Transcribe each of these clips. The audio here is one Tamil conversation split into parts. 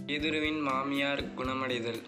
பேதுருவின் மாமியார் குணமடைதல்.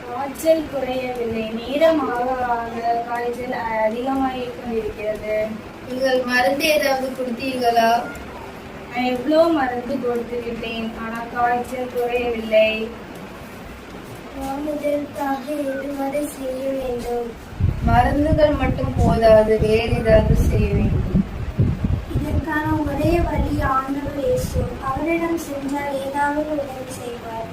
காய்ச்சல் குறையவில்லை. நேரம் ஆக ஆக காய்ச்சல் அதிகமாகிக் கொண்டிருக்கிறது. நீங்கள் மருந்து ஏதாவது கொடுத்தீர்களா? நான் எவ்வளோ மருந்து கொடுத்து விட்டேன், ஆனால் காய்ச்சல் குறையவில்லை. இதற்காக எதுவரை செய்ய வேண்டும்? மருந்துகள் மட்டும் போதாது, வேறு ஏதாவது செய்ய வேண்டும். இதற்கான ஒரே வழி ஆண்டவர் இயேசு. அவரிடம் சென்றால் ஏதாவது உதவி செய்வார்.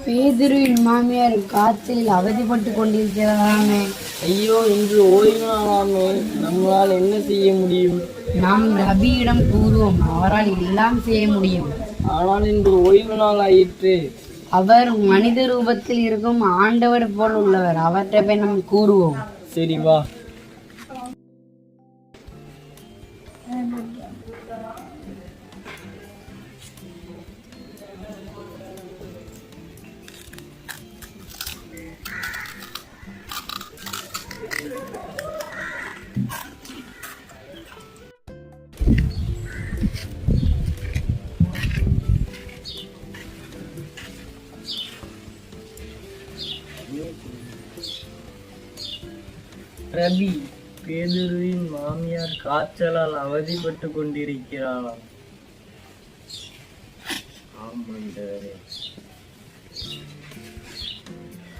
பேதுருவின் மாமியார் காய்ச்சலில் அவதிப்பட்டு கொண்டிருக்கிறாமே. ஐயோ, இன்று ஓய்வு நாளாமே, நம்மளால் என்ன செய்ய முடியும்? நாம் ரபியிடம் கூறுவோம், அவரால் எல்லாம் செய்ய முடியும். ஆனால் இன்று ஓய்வு நாள் ஆயிற்று. அவர் மனித ரூபத்தில் இருக்கும் ஆண்டவர் போல் உள்ளவர். அவற்றை போய் நாம் கூறுவோம். சரி, வா. ரபி, பேதுருவின் மாமியார் காய்ச்சலால் அவதிப்பட்டு கொண்டிருக்கிறாளாம்.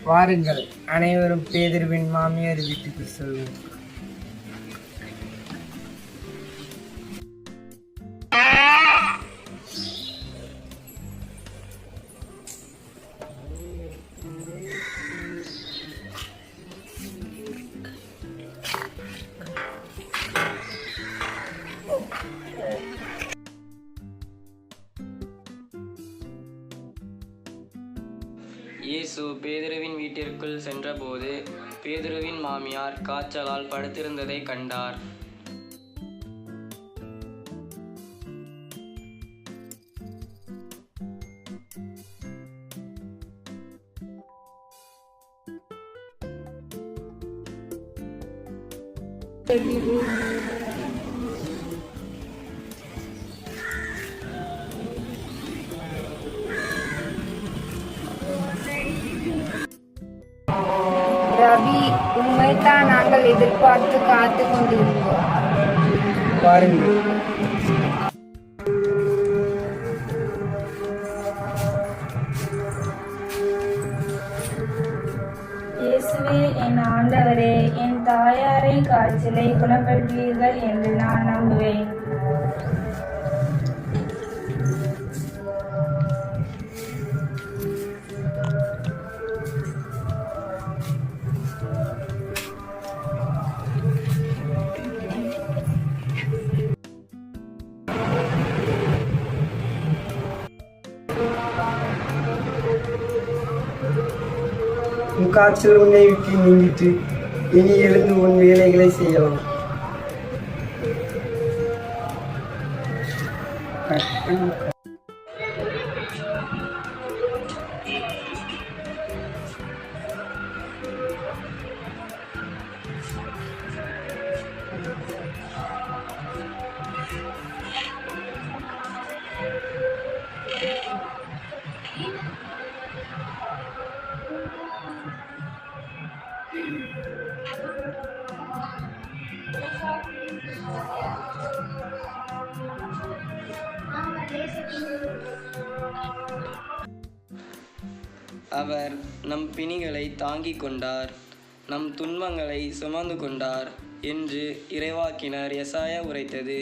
வாருங்கள், அனைவரும் பேதுருவின் மாமியார் வீட்டுக்கு செல்வோம். இயேசு பேதுருவின் வீட்டிற்குள் சென்றபோது பேதுருவின் மாமியார் காய்ச்சலால் படுத்திருந்ததை கண்டார். ரவி, உண்மைதான் நாங்கள் எதிர்பார்த்து காத்து கொண்டிருந்தோம். பாருங்கள், இயேசுவே, என் ஆண்டவரே, என் தாயாரை காய்ச்சலை குணப்படுத்துவீர்கள் என்று நான் நம்புவேன். உன் காய்ச்சல் உன்னை விட்டு நீங்கிட்டு இனி எழுந்து உன் வேலைகளை செய்யலாம். அவர் நம் பிணிகளை தாங்கிக் கொண்டார், நம் துன்பங்களை சுமந்து கொண்டார் என்று இறைவாக்கினர் எசாயா உரைத்தது